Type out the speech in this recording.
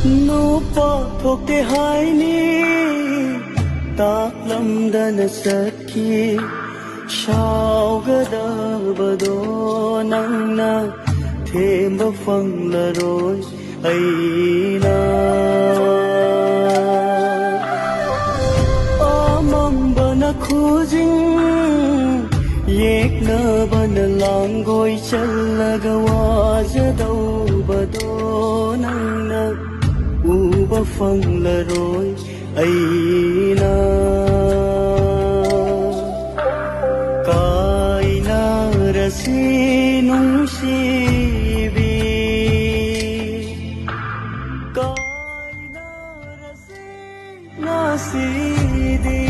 nupa thokte haini taklamdana sakki shaugadabado nangna themba fanglaroi aina amambana khujing yekna bana langoi challaga wajadau nangna uba fanglaroi aina kaina rasi nungsibi kaina rasi nasidi